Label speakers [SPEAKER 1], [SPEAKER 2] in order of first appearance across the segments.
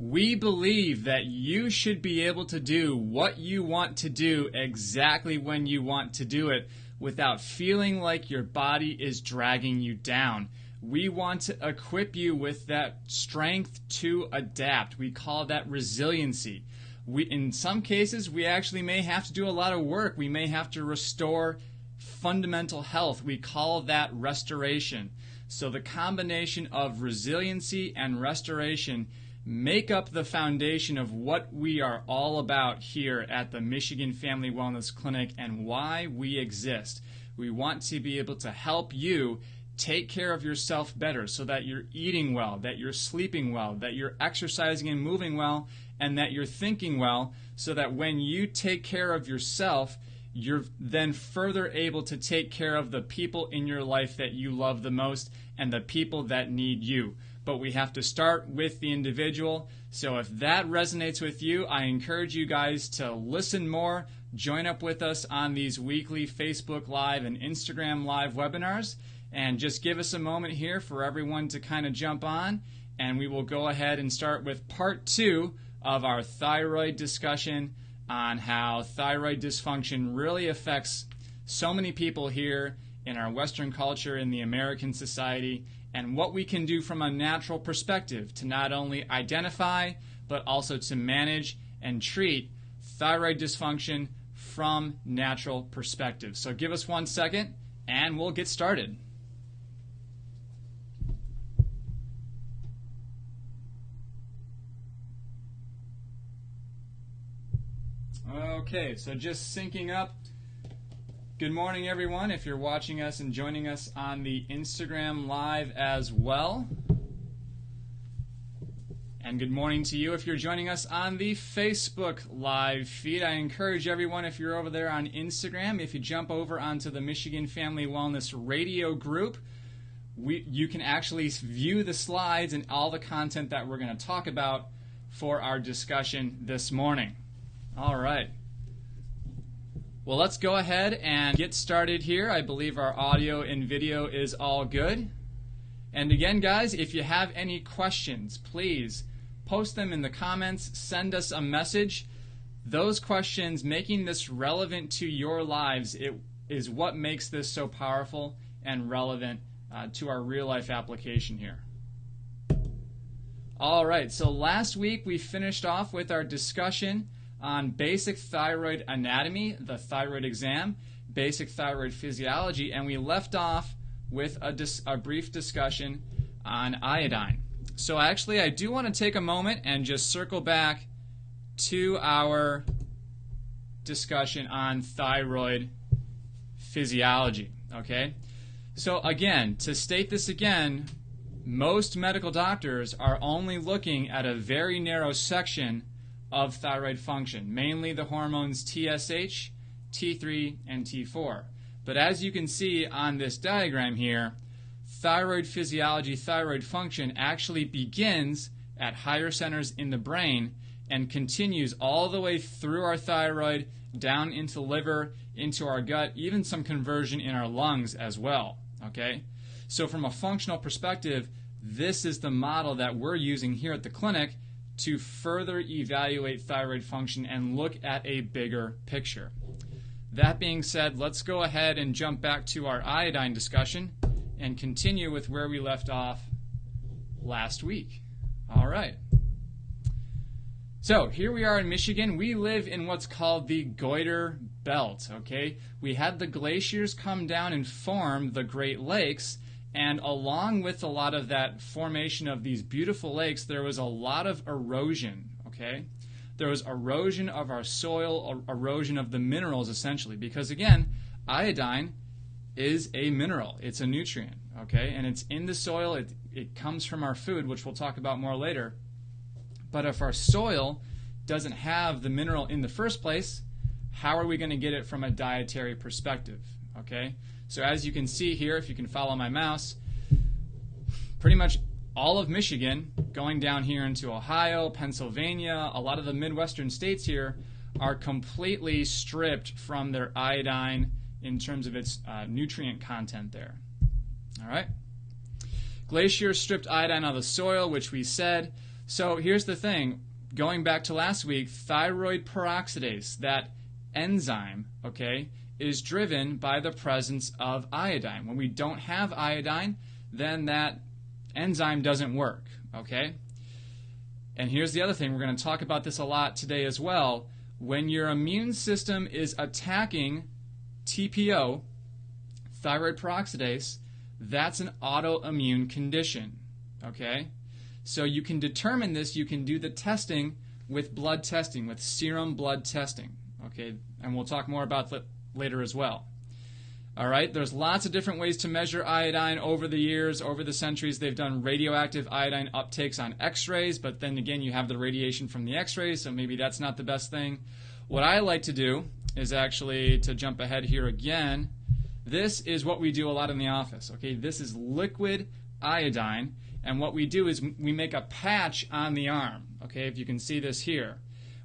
[SPEAKER 1] We believe that you should be able to do what you want to do exactly when you want to do it without feeling like your body is dragging you down. We want to equip you with that strength to adapt. We call that resiliency. In some cases, we actually may have to do a lot of work. We may have to restore fundamental health. We call that restoration. So the combination of resiliency and restoration make up the foundation of what we are all about here at the Michigan Family Wellness Clinic and why we exist. We want to be able to help you take care of yourself better so that you're eating well, that you're sleeping well, that you're exercising and moving well, and that you're thinking well, so that when you take care of yourself, you're then further able to take care of the people in your life that you love the most and the people that need you. But we have to start with the individual. So if that resonates with you, I encourage you guys to listen more, join up with us on these weekly Facebook Live and Instagram Live webinars, and just give us a moment here for everyone to kind of jump on, and we will go ahead and start with part 2 of our thyroid discussion on how thyroid dysfunction really affects so many people here in our Western culture, in the American society, and what we can do from a natural perspective to not only identify, but also to manage and treat thyroid dysfunction from natural perspective. So give us 1 second, and we'll get started. Okay, so just syncing up. Good morning, everyone, if you're watching us and joining us on the Instagram Live as well. And good morning to you if you're joining us on the Facebook Live feed. I encourage everyone, if you're over there on Instagram, if you jump over onto the Michigan Family Wellness Radio group, you can actually view the slides and all the content that we're going to talk about for our discussion this morning. All right. Well, let's go ahead and get started here. I believe our audio and video is all good. And again, guys, if you have any questions, please post them in the comments, send us a message. Those questions, making this relevant to your lives, it is what makes this so powerful and relevant to our real-life application here. All right, so last week we finished off with our discussion on basic thyroid anatomy, the thyroid exam, basic thyroid physiology, and we left off with a brief discussion on iodine. So actually, I do want to take a moment and just circle back to our discussion on thyroid physiology, okay? So again, to state this again, most medical doctors are only looking at a very narrow section of thyroid function, mainly the hormones TSH, T3, and T4. But as you can see on this diagram here, thyroid physiology, thyroid function actually begins at higher centers in the brain and continues all the way through our thyroid, down into the liver, into our gut, even some conversion in our lungs as well. Okay? So from a functional perspective, this is the model that we're using here at the clinic to further evaluate thyroid function and look at a bigger picture. That being said, let's go ahead and jump back to our iodine discussion and continue with where we left off last week. All right. So here we are in Michigan. We live in what's called the Goiter Belt, okay? We had the glaciers come down and form the Great Lakes, and along with a lot of that formation of these beautiful lakes, there was a lot of erosion, okay? There was erosion of our soil, erosion of the minerals, essentially, because, again, iodine is a mineral. It's a nutrient, okay? And it's in the soil. It comes from our food, which we'll talk about more later. But if our soil doesn't have the mineral in the first place, how are we going to get it from a dietary perspective, okay? So as you can see here, if you can follow my mouse, pretty much all of Michigan, going down here into Ohio, Pennsylvania, a lot of the Midwestern states here are completely stripped from their iodine in terms of its nutrient content there. All right? Glaciers stripped iodine out of the soil, which we said. So here's the thing. Going back to last week, thyroid peroxidase, that enzyme, okay, is driven by the presence of iodine. When we don't have iodine, then that enzyme doesn't work, okay? And here's the other thing. We're going to talk about this a lot today as well. When your immune system is attacking TPO, thyroid peroxidase, that's an autoimmune condition, okay? So you can determine this. You can do the testing with blood testing, with serum blood testing, okay? And we'll talk more about that later as well. All right, there's lots of different ways to measure iodine over the years, over the centuries. They've done radioactive iodine uptakes on x-rays, but then again, you have the radiation from the x-rays, so maybe that's not the best thing. What I like to do is actually, to jump ahead here again, this is what we do a lot in the office, okay? This is liquid iodine, and what we do is we make a patch on the arm, okay? If you can see this here.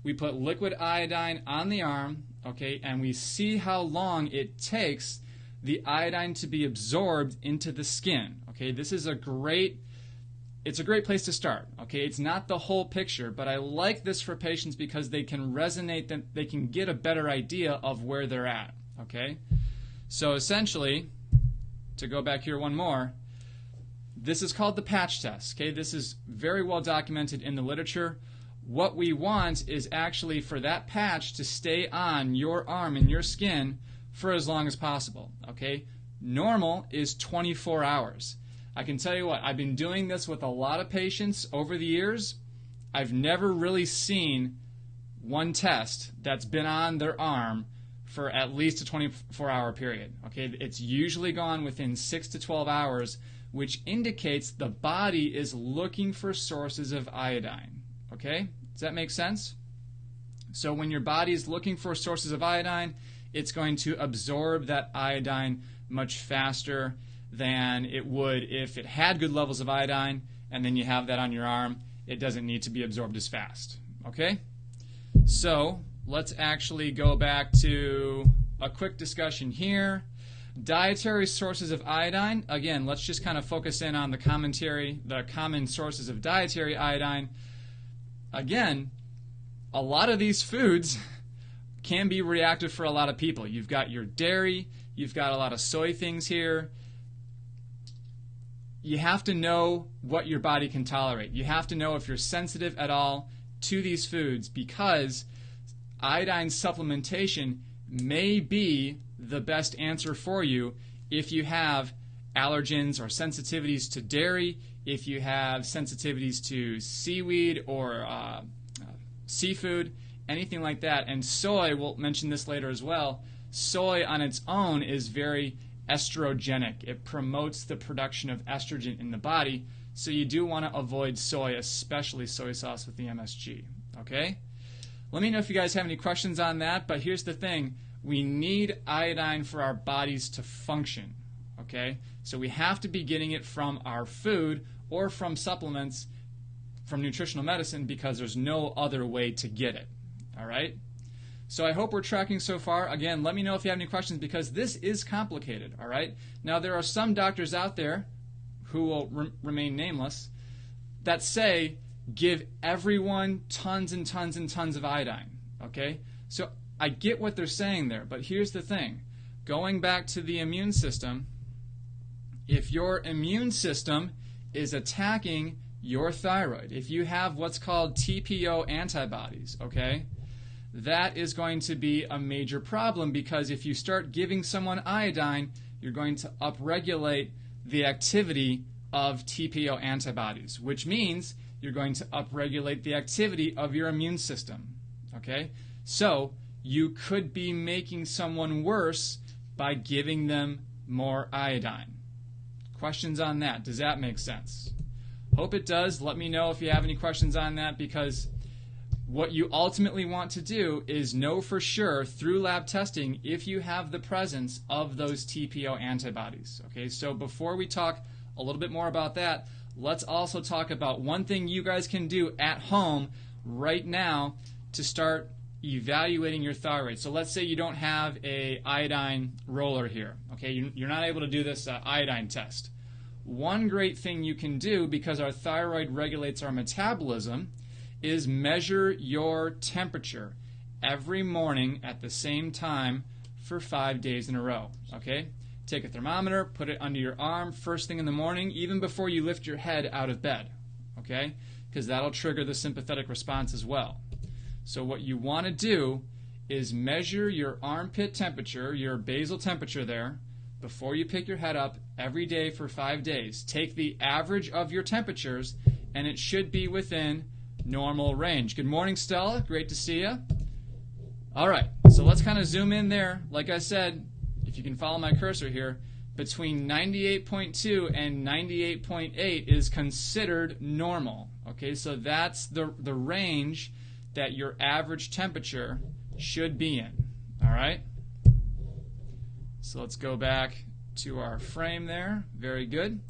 [SPEAKER 1] We put liquid iodine on the arm, okay, and we see how long it takes the iodine to be absorbed into the skin. Okay, this is a great place to start. Okay, it's not the whole picture, but I like this for patients because they can resonate, they can get a better idea of where they're at. Okay, so essentially, to go back here one more, this is called the patch test. Okay, this is very well documented in the literature. What we want is actually for that patch to stay on your arm and your skin for as long as possible, okay? Normal is 24 hours. I can tell you what, I've been doing this with a lot of patients over the years. I've never really seen one test that's been on their arm for at least a 24-hour period, okay? It's usually gone within 6 to 12 hours, which indicates the body is looking for sources of iodine, okay? Does that make sense? So when your body is looking for sources of iodine, it's going to absorb that iodine much faster than it would if it had good levels of iodine, and then you have that on your arm. It doesn't need to be absorbed as fast. Okay? So let's actually go back to a quick discussion here. Dietary sources of iodine. Again, let's just kind of focus in on the common sources of dietary iodine. Again, a lot of these foods can be reactive for a lot of people. You've got your dairy, you've got a lot of soy things here. You have to know what your body can tolerate. You have to know if you're sensitive at all to these foods, because iodine supplementation may be the best answer for you if you have allergens or sensitivities to dairy, if you have sensitivities to seaweed or seafood, anything like that. And soy, we'll mention this later as well, soy on its own is very estrogenic. It promotes the production of estrogen in the body, so you do want to avoid soy, especially soy sauce with the MSG. Okay? Let me know if you guys have any questions on that, but here's the thing. We need iodine for our bodies to function. Okay? So we have to be getting it from our food or from supplements, from nutritional medicine, because there's no other way to get it. All right? So I hope we're tracking so far. Again, let me know if you have any questions, because this is complicated. All right? Now, there are some doctors out there who will remain nameless that say give everyone tons and tons and tons of iodine. Okay? So I get what they're saying there, but here's the thing. Going back to the immune system, if your immune system is attacking your thyroid, if you have what's called TPO antibodies, okay, that is going to be a major problem, because if you start giving someone iodine, you're going to upregulate the activity of TPO antibodies, which means you're going to upregulate the activity of your immune system, okay? So you could be making someone worse by giving them more iodine. Questions on that? Does that make sense? Hope it does. Let me know if you have any questions on that, because what you ultimately want to do is know for sure through lab testing if you have the presence of those TPO antibodies. Okay, so before we talk a little bit more about that, let's also talk about one thing you guys can do at home right now to start evaluating your thyroid. So let's say you don't have a iodine roller here. Okay, you're not able to do this iodine test. one great thing you can do, because our thyroid regulates our metabolism, is measure your temperature every morning at the same time for 5 days in a row. Okay? Take a thermometer, put it under your arm first thing in the morning, even before you lift your head out of bed. Okay? Because that'll trigger the sympathetic response as well. So what you want to do is measure your armpit temperature, your basal temperature there, before you pick your head up every day for 5 days. Take the average of your temperatures, and it should be within normal range. Good morning, Stella. Great to see you. All right, so let's kind of zoom in there. Like I said, if you can follow my cursor here, between 98.2 and 98.8 is considered normal. Okay, so that's the range that your average temperature should be in. All right? So let's go back to our frame there. Very good.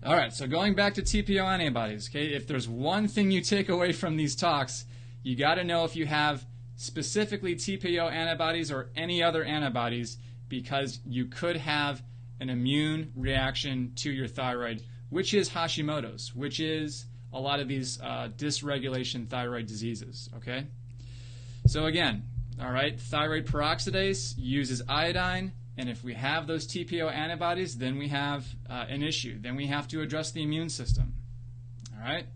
[SPEAKER 1] All right, so going back to TPO antibodies, okay, if there's one thing you take away from these talks, you got to know if you have specifically TPO antibodies or any other antibodies, because you could have an immune reaction to your thyroid, which is Hashimoto's, which is a lot of these dysregulation thyroid diseases, okay? So again, all right, thyroid peroxidase uses iodine, and if we have those TPO antibodies, then we have an issue. Then we have to address the immune system, all right?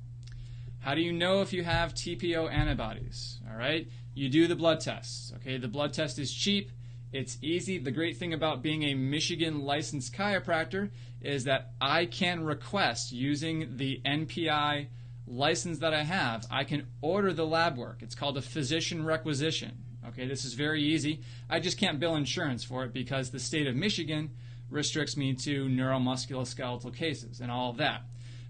[SPEAKER 1] How do you know if you have TPO antibodies, all right? You do the blood tests, okay? The blood test is cheap. It's easy. The great thing about being a Michigan licensed chiropractor is that I can request, using the NPI license that I have, I can order the lab work. It's called a physician requisition. Okay, this is very easy. I just can't bill insurance for it because the state of Michigan restricts me to neuromusculoskeletal cases and all of that.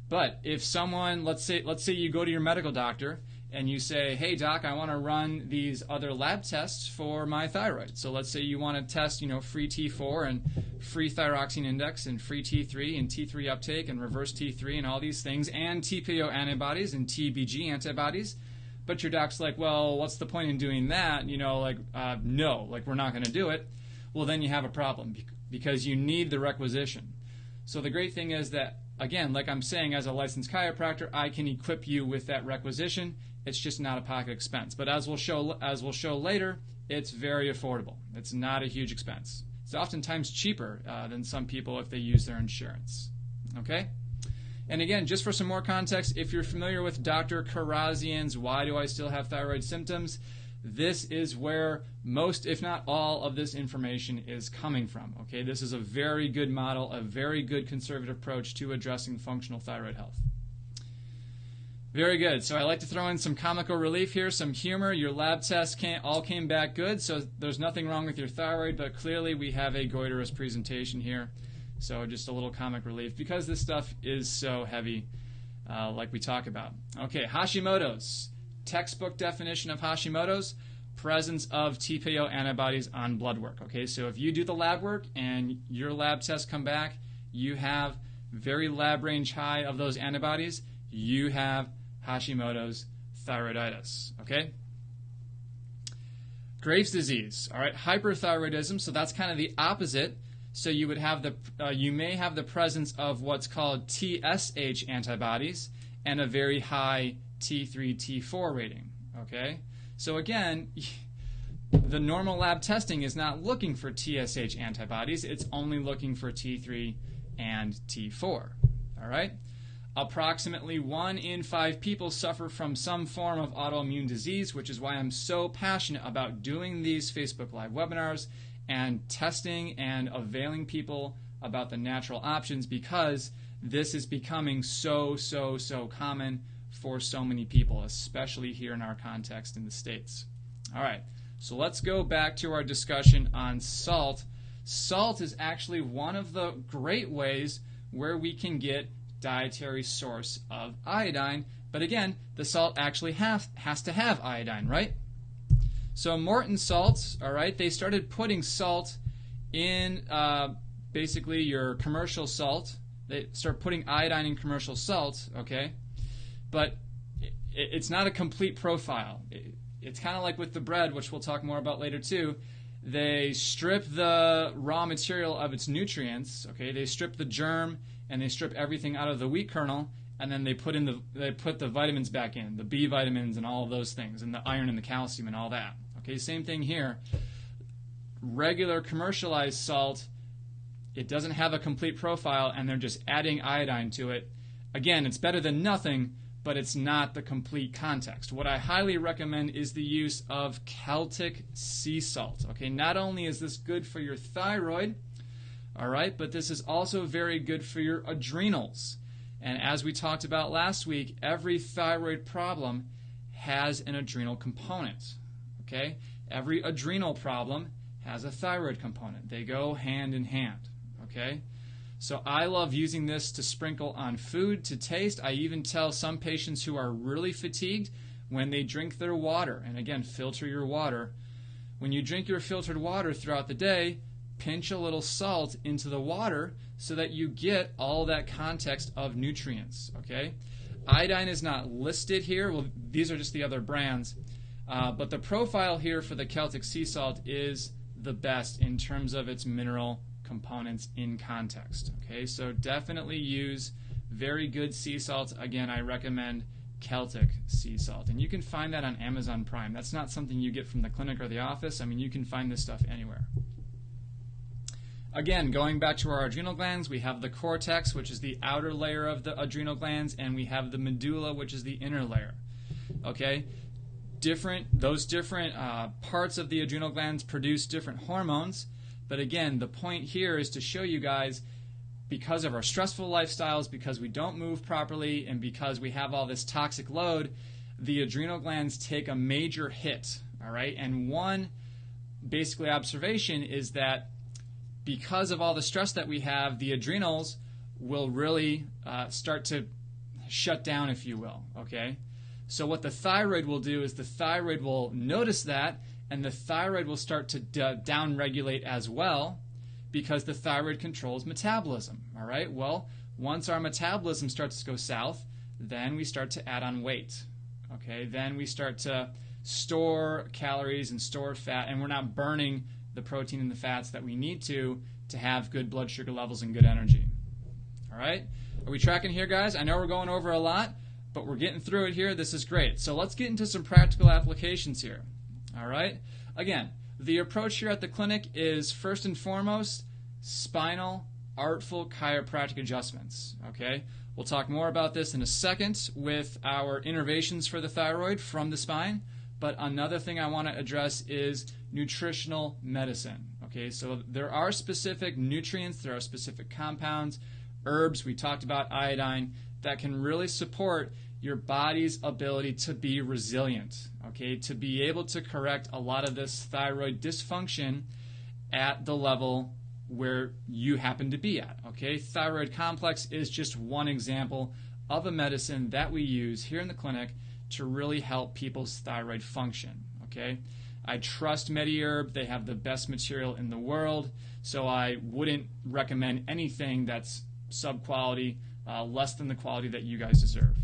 [SPEAKER 1] But if someone, let's say you go to your medical doctor and you say, hey doc, I want to run these other lab tests for my thyroid. So let's say you want to test, free T4 and free thyroxine index and free T3 and T3 uptake and reverse T3 and all these things, and TPO antibodies and TBG antibodies. But your doc's like, well, what's the point in doing that? No, we're not going to do it. Well, then you have a problem because you need the requisition. So the great thing is that, again, like I'm saying, as a licensed chiropractor, I can equip you with that requisition. It's just not a pocket expense. But as we'll show later, it's very affordable. It's not a huge expense. It's oftentimes cheaper than some people if they use their insurance. Okay? And again, just for some more context, if you're familiar with Dr. Karazian's Why Do I Still Have Thyroid Symptoms, this is where most, if not all, of this information is coming from. Okay, this is a very good model, a very good conservative approach to addressing functional thyroid health. Very good. So I like to throw in some comical relief here, some humor. Your lab tests all came back good, so there's nothing wrong with your thyroid, but clearly we have a goiterous presentation here. So just a little comic relief because this stuff is so heavy, like we talk about. Okay, Hashimoto's. Textbook definition of Hashimoto's: presence of TPO antibodies on blood work. Okay, so if you do the lab work and your lab tests come back, you have very lab range high of those antibodies, you have Hashimoto's thyroiditis. Okay? Graves' disease. All right, hyperthyroidism. So that's kind of the opposite. So you would have you may have the presence of what's called TSH antibodies and a very high T3, T4 rating. Okay? So again, the normal lab testing is not looking for TSH antibodies. It's only looking for T3 and T4. All right? Approximately 1 in 5 people suffer from some form of autoimmune disease, which is why I'm so passionate about doing these Facebook Live webinars and testing and availing people about the natural options, because this is becoming so common for so many people, especially here in our context in the States. All right, so let's go back to our discussion on salt. Salt is actually one of the great ways where we can get dietary source of iodine, but again, the salt actually has to have iodine, right? So Morton salts, all right, they started putting salt in basically your commercial salt. They start putting iodine in commercial salt, okay? But it's not a complete profile. It's kind of like with the bread, which we'll talk more about later too. they strip the raw material of its nutrients. Okay, they strip the germ and they strip everything out of the wheat kernel, and then they put the vitamins back in, the B vitamins and all of those things, and the iron and the calcium and all that. Okay, same thing here. Regular commercialized salt, it doesn't have a complete profile, and they're just adding iodine to it. Again, it's better than nothing, but it's not the complete context. What I highly recommend is the use of Celtic Sea Salt. Okay, not only is this good for your thyroid, all right, but this is also very good for your adrenals. And as we talked about last week, every thyroid problem has an adrenal component. Okay, every adrenal problem has a thyroid component. They go hand in hand. Okay. So I love using this to sprinkle on food to taste. I even tell some patients who are really fatigued when they drink their water, and again, filter your water. When you drink your filtered water throughout the day, pinch a little salt into the water so that you get all that context of nutrients, okay? Iodine is not listed here. Well, these are just the other brands. But the profile here for the Celtic Sea Salt is the best in terms of its mineral components in context. Okay, so definitely use very good sea salt. Again, I recommend Celtic Sea Salt, and you can find that on Amazon Prime. That's not something you get from the clinic or the office. I mean, you can find this stuff anywhere. Again, going back to our adrenal glands, we have the cortex, which is the outer layer of the adrenal glands, and we have the medulla, which is the inner layer. Okay, those different parts of the adrenal glands produce different hormones. But again, the point here is to show you guys, because of our stressful lifestyles, because we don't move properly, and because we have all this toxic load, the adrenal glands take a major hit, all right? And one basically observation is that because of all the stress that we have, the adrenals will really start to shut down, if you will, okay? So what the thyroid will do is the thyroid will notice that, and the thyroid will start to downregulate as well, because the thyroid controls metabolism. All right? Well, once our metabolism starts to go south, then we start to add on weight. Okay? Then we start to store calories and store fat, and we're not burning the protein and the fats that we need to have good blood sugar levels and good energy. All right? Are we tracking here, guys? I know we're going over a lot, but we're getting through it here. This is great. So let's get into some practical applications here. All right. Again, the approach here at the clinic is first and foremost spinal, artful chiropractic adjustments. Okay. We'll talk more about this in a second with our innervations for the thyroid from the spine. But another thing I want to address is nutritional medicine. Okay. So there are specific nutrients, there are specific compounds, herbs. We talked about iodine that can really support your body's ability to be resilient, okay, to be able to correct a lot of this thyroid dysfunction at the level where you happen to be at, okay? Thyroid complex is just one example of a medicine that we use here in the clinic to really help people's thyroid function, okay? I trust MediHerb. They have the best material in the world, so I wouldn't recommend anything that's sub-quality, less than the quality that you guys deserve.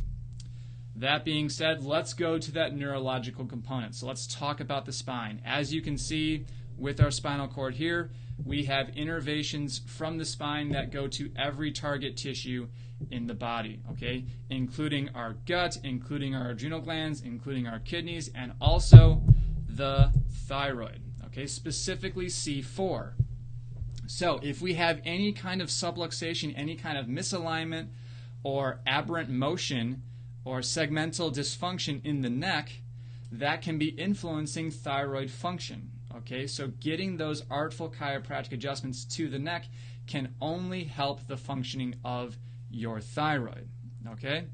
[SPEAKER 1] That being said, let's go to that neurological component. So let's talk about the spine. As you can see with our spinal cord here, we have innervations from the spine that go to every target tissue in the body, okay? Including our gut, including our adrenal glands, including our kidneys, and also the thyroid, okay? Specifically C4. So if we have any kind of subluxation, any kind of misalignment or aberrant motion or segmental dysfunction in the neck, that can be influencing thyroid function. Okay, so getting those artful chiropractic adjustments to the neck can only help the functioning of your thyroid. Okay,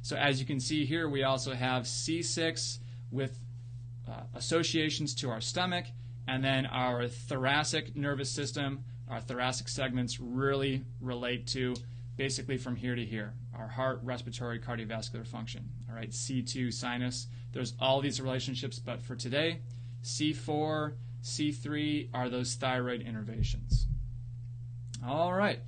[SPEAKER 1] so as you can see here, we also have C6 with associations to our stomach, and then our thoracic nervous system, our thoracic segments really relate to basically from here to here, our heart, respiratory, cardiovascular function. All right, C2, sinus. There's all these relationships, but for today, C4, C3 are those thyroid innervations. All right.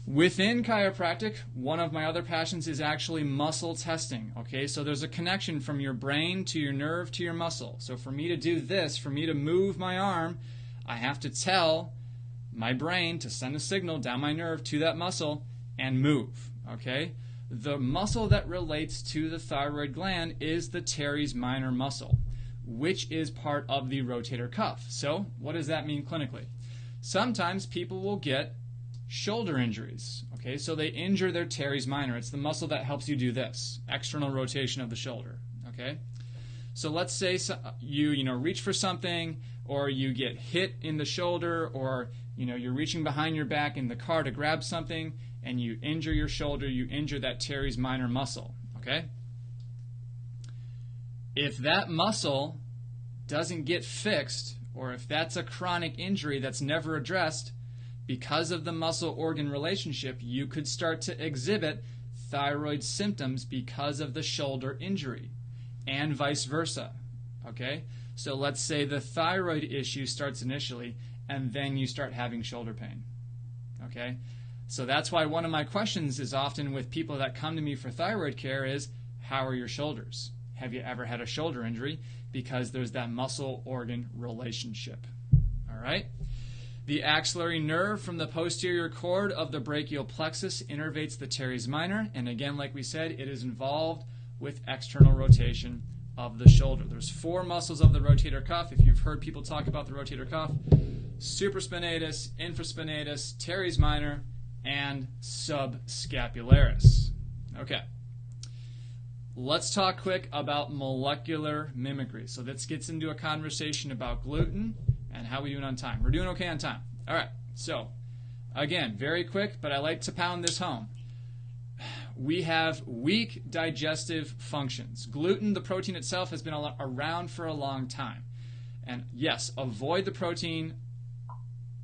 [SPEAKER 1] Within chiropractic, one of my other passions is actually muscle testing. Okay, so there's a connection from your brain to your nerve to your muscle. So for me to do this, for me to move my arm, I have to tell my brain to send a signal down my nerve to that muscle and move. Okay, the muscle that relates to the thyroid gland is the teres minor muscle, which is part of the rotator cuff. So what does that mean clinically? Sometimes people will get shoulder injuries. Okay, so they injure their teres minor. It's the muscle that helps you do this, external rotation of the shoulder. Okay, so let's say you reach for something, or you get hit in the shoulder, or you're reaching behind your back in the car to grab something, and you injure your shoulder. You injure that teres minor muscle. Okay, if that muscle doesn't get fixed, or if that's a chronic injury that's never addressed, because of the muscle-organ relationship, you could start to exhibit thyroid symptoms because of the shoulder injury, and vice versa. Okay? So let's say the thyroid issue starts initially, and then you start having shoulder pain. Okay? So that's why one of my questions is often with people that come to me for thyroid care is, how are your shoulders? Have you ever had a shoulder injury? Because there's that muscle-organ relationship. All right? The axillary nerve from the posterior cord of the brachial plexus innervates the teres minor, and again, like we said, it is involved with external rotation of the shoulder. There's 4 muscles of the rotator cuff. If you've heard people talk about the rotator cuff, supraspinatus, infraspinatus, teres minor, and subscapularis. Okay. Let's talk quick about molecular mimicry. So this gets into a conversation about gluten and how we doing on time. We're doing okay on time. All right. So, again, very quick, but I like to pound this home. We have weak digestive functions. Gluten, the protein itself, has been around for a long time. And yes, avoid the protein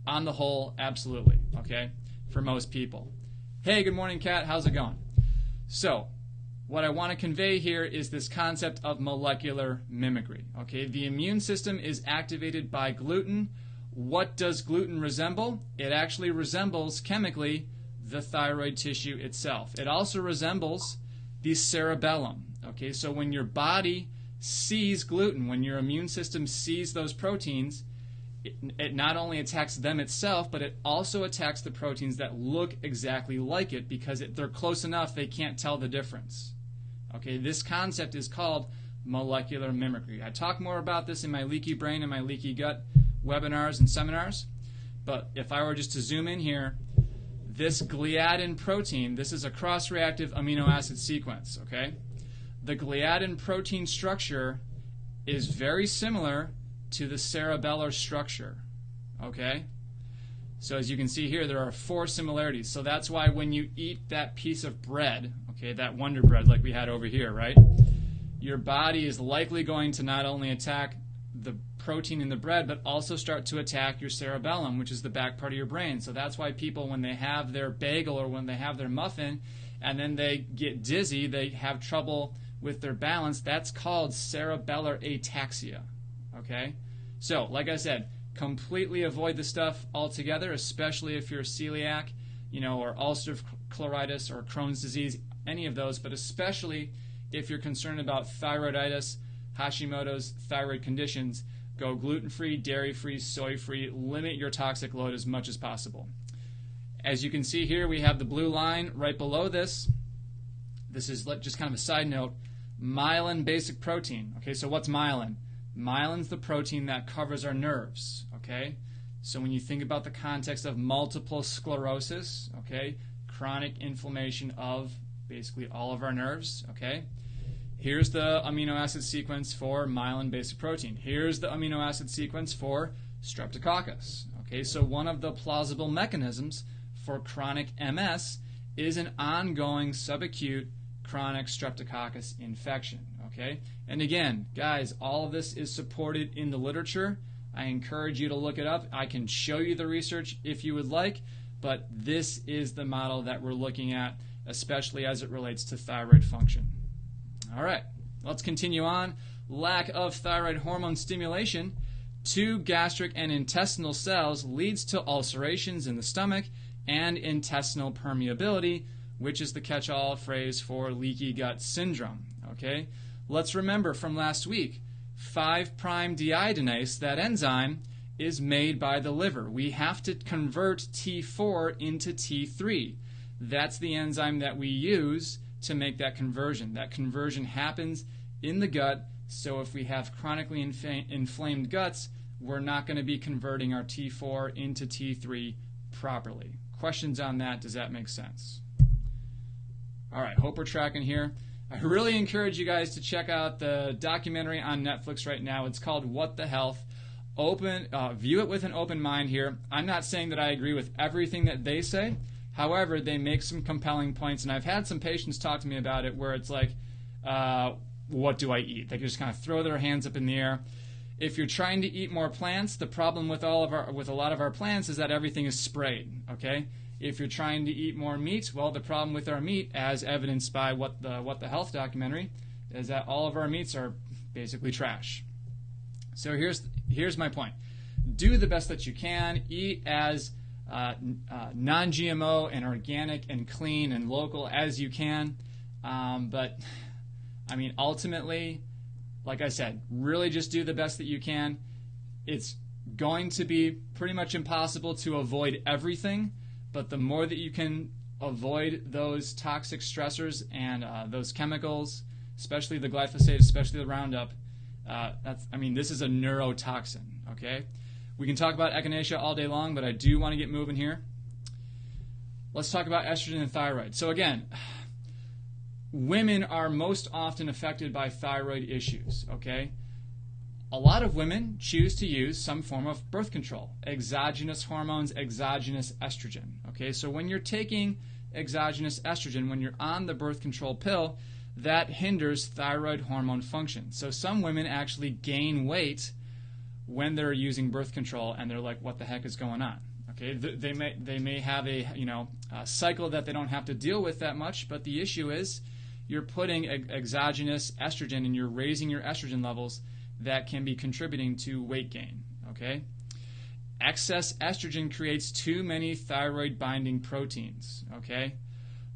[SPEAKER 1] on the whole, absolutely, okay, for most people. Hey, good morning, Kat. How's it going? So, what I want to convey here is this concept of molecular mimicry. Okay, the immune system is activated by gluten. What does gluten resemble? It actually resembles chemically the thyroid tissue itself. It also resembles the cerebellum. Okay, so when your body sees gluten, when your immune system sees those proteins, it not only attacks them itself, but it also attacks the proteins that look exactly like it because they're close enough they can't tell the difference. Okay, this concept is called molecular mimicry. I talk more about this in my leaky brain and my leaky gut webinars and seminars, but if I were just to zoom in here, this gliadin protein, this is a cross-reactive amino acid sequence, okay? The gliadin protein structure is very similar to the cerebellar structure, okay? So as you can see here, there are 4 similarities. So that's why when you eat that piece of bread, okay, that Wonder Bread like we had over here, right? Your body is likely going to not only attack the protein in the bread, but also start to attack your cerebellum, which is the back part of your brain. So that's why people, when they have their bagel or when they have their muffin, and then they get dizzy, they have trouble with their balance, that's called cerebellar ataxia, okay? So, like I said, completely avoid the stuff altogether, especially if you're celiac, or ulcerative colitis or Crohn's disease, any of those, but especially if you're concerned about thyroiditis, Hashimoto's, thyroid conditions, go gluten-free, dairy-free, soy-free, limit your toxic load as much as possible. As you can see here, we have the blue line right below this. This is just kind of a side note. Myelin basic protein. Okay, so what's myelin? Myelin's the protein that covers our nerves, okay? So when you think about the context of multiple sclerosis, okay, chronic inflammation of basically all of our nerves, okay? Here's the amino acid sequence for myelin basic protein. Here's the amino acid sequence for streptococcus, okay? So one of the plausible mechanisms for chronic MS is an ongoing subacute chronic streptococcus infection, okay? And again, guys, all of this is supported in the literature. I encourage you to look it up. I can show you the research if you would like, but this is the model that we're looking at, especially as it relates to thyroid function. All right, let's continue on. Lack of thyroid hormone stimulation to gastric and intestinal cells leads to ulcerations in the stomach and intestinal permeability, which is the catch-all phrase for leaky gut syndrome. Okay? Let's remember from last week, 5'-deiodinase, that enzyme, is made by the liver. We have to convert T4 into T3. That's the enzyme that we use to make that conversion. That conversion happens in the gut, so if we have chronically inflamed guts, we're not going to be converting our T4 into T3 properly. Questions on that? Does that make sense? All right, hope we're tracking here. I really encourage you guys to check out the documentary on Netflix right now. It's called What the Health. View it with an open mind here. I'm not saying that I agree with everything that they say. However, they make some compelling points, and I've had some patients talk to me about it where it's like, what do I eat? They can just kind of throw their hands up in the air. If you're trying to eat more plants, the problem with a lot of our plants is that everything is sprayed. Okay. If you're trying to eat more meat, well, the problem with our meat, as evidenced by What the Health documentary, is that all of our meats are basically trash. So here's my point. Do the best that you can. Eat as non-GMO and organic and clean and local as you can. But, I mean, ultimately, like I said, really just do the best that you can. It's going to be pretty much impossible to avoid everything, but the more that you can avoid those toxic stressors and those chemicals, especially the glyphosate, especially the Roundup, this is a neurotoxin, okay? We can talk about echinacea all day long, but I do want to get moving here. Let's talk about estrogen and thyroid. So again, women are most often affected by thyroid issues, okay? A lot of women choose to use some form of birth control, exogenous hormones, exogenous estrogen, okay? So when you're taking exogenous estrogen, when you're on the birth control pill, that hinders thyroid hormone function. So some women actually gain weight when they're using birth control, and they're like, what the heck is going on? Okay, they may have a cycle that they don't have to deal with that much, but the issue is you're putting exogenous estrogen and you're raising your estrogen levels that can be contributing to weight gain. Okay, excess estrogen creates too many thyroid binding proteins. Okay,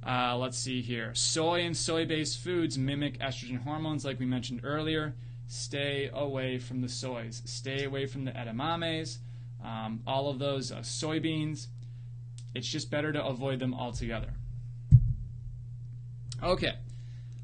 [SPEAKER 1] let's see here. Soy and soy-based foods mimic estrogen hormones, like we mentioned earlier. Stay away from the soys. Stay away from the edamames. All of those soybeans. It's just better to avoid them altogether. Okay,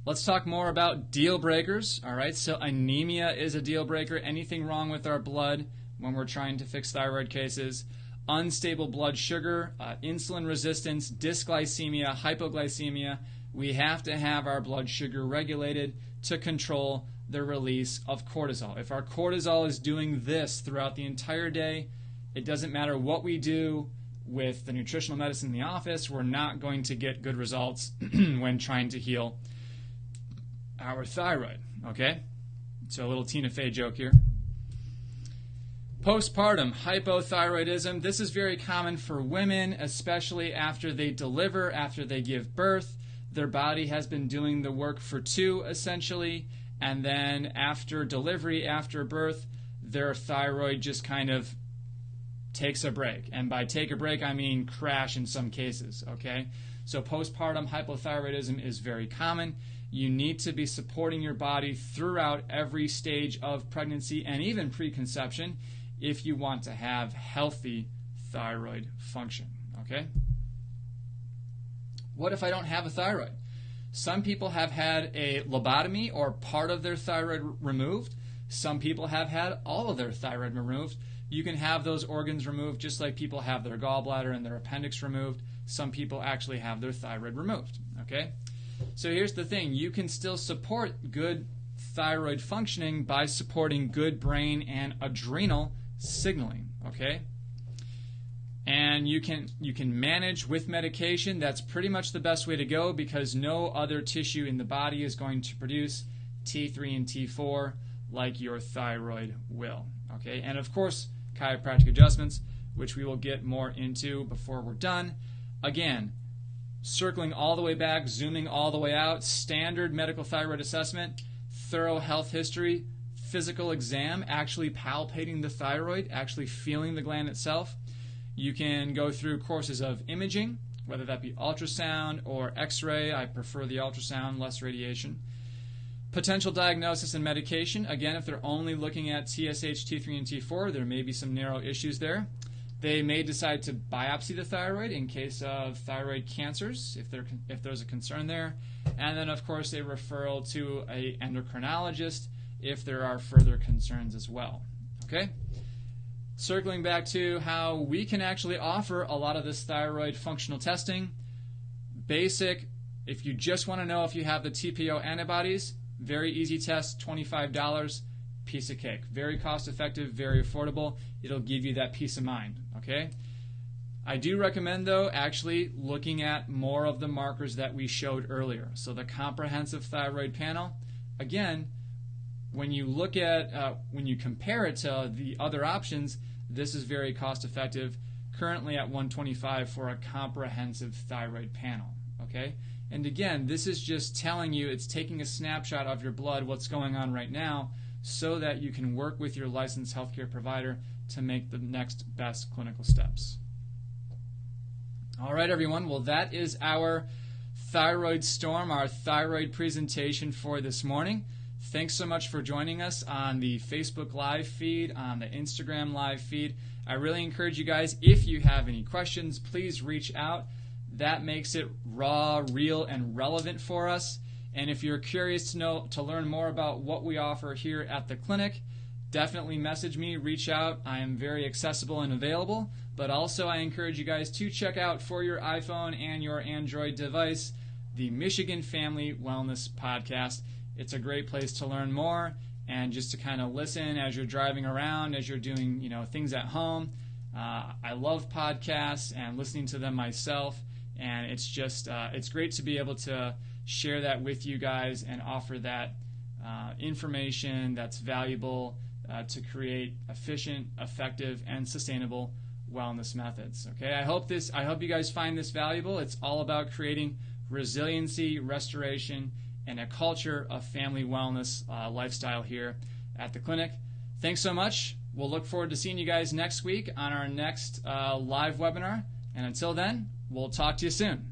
[SPEAKER 1] let's talk more about deal breakers. All right, so anemia is a deal breaker. Anything wrong with our blood when we're trying to fix thyroid cases. Unstable blood sugar, insulin resistance, dysglycemia, hypoglycemia. We have to have our blood sugar regulated to control the release of cortisol. If our cortisol is doing this throughout the entire day, it doesn't matter what we do with the nutritional medicine in the office, we're not going to get good results when trying to heal our thyroid, okay? So a little Tina Fey joke here. Postpartum hypothyroidism. This is very common for women, especially after they deliver, after they give birth. Their body has been doing the work for two, essentially, and then after delivery, after birth, their thyroid just kind of takes a break. And by take a break, I mean crash in some cases, okay? So postpartum hypothyroidism is very common. You need to be supporting your body throughout every stage of pregnancy and even preconception if you want to have healthy thyroid function, okay? What if I don't have a thyroid? Some people have had a lobotomy or part of their thyroid removed. Some people have had all of their thyroid removed. You can have those organs removed just like people have their gallbladder and their appendix removed. Some people actually have their thyroid removed, okay? So here's the thing. You can still support good thyroid functioning by supporting good brain and adrenal signaling, okay? And you can manage with medication. That's pretty much the best way to go because no other tissue in the body is going to produce T3 and T4 like your thyroid will, okay? And of course, chiropractic adjustments, which we will get more into before we're done. Again, circling all the way back, zooming all the way out, standard medical thyroid assessment, thorough health history, physical exam, actually palpating the thyroid, actually feeling the gland itself. You can go through courses of imaging, whether that be ultrasound or x-ray. I prefer the ultrasound, less radiation. Potential diagnosis and medication. Again, if they're only looking at TSH, T3, and T4, there may be some narrow issues there. They may decide to biopsy the thyroid in case of thyroid cancers, if there's a concern there. And then, of course, a referral to an endocrinologist if there are further concerns as well. Okay? Circling back to how we can actually offer a lot of this thyroid functional testing. Basic, if you just want to know if you have the TPO antibodies, very easy test, $25, piece of cake. Very cost effective, very affordable. It'll give you that peace of mind, okay? I do recommend, though, actually looking at more of the markers that we showed earlier. So the comprehensive thyroid panel, again, when you look at, when you compare it to the other options, this is very cost effective, currently at $125 for a comprehensive thyroid panel, okay? And again, this is just telling you, it's taking a snapshot of your blood, what's going on right now, so that you can work with your licensed healthcare provider to make the next best clinical steps. All right, everyone. Well, that is our Thyroid Storm, our thyroid presentation for this morning. Thanks so much for joining us on the Facebook Live feed, on the Instagram Live feed. I really encourage you guys, if you have any questions, please reach out. That makes it raw, real, and relevant for us. And if you're curious to learn more about what we offer here at the clinic, definitely message me, reach out. I am very accessible and available. But also I encourage you guys to check out, for your iPhone and your Android device, the Michigan Family Wellness Podcast. It's a great place to learn more and just to kind of listen as you're driving around, as you're doing things at home. I love podcasts and listening to them myself. And it's just, it's great to be able to share that with you guys and offer that information that's valuable to create efficient, effective, and sustainable wellness methods. Okay, I hope you guys find this valuable. It's all about creating resiliency, restoration, and a culture of family wellness lifestyle here at the clinic. Thanks so much. We'll look forward to seeing you guys next week on our next live webinar. And until then, we'll talk to you soon.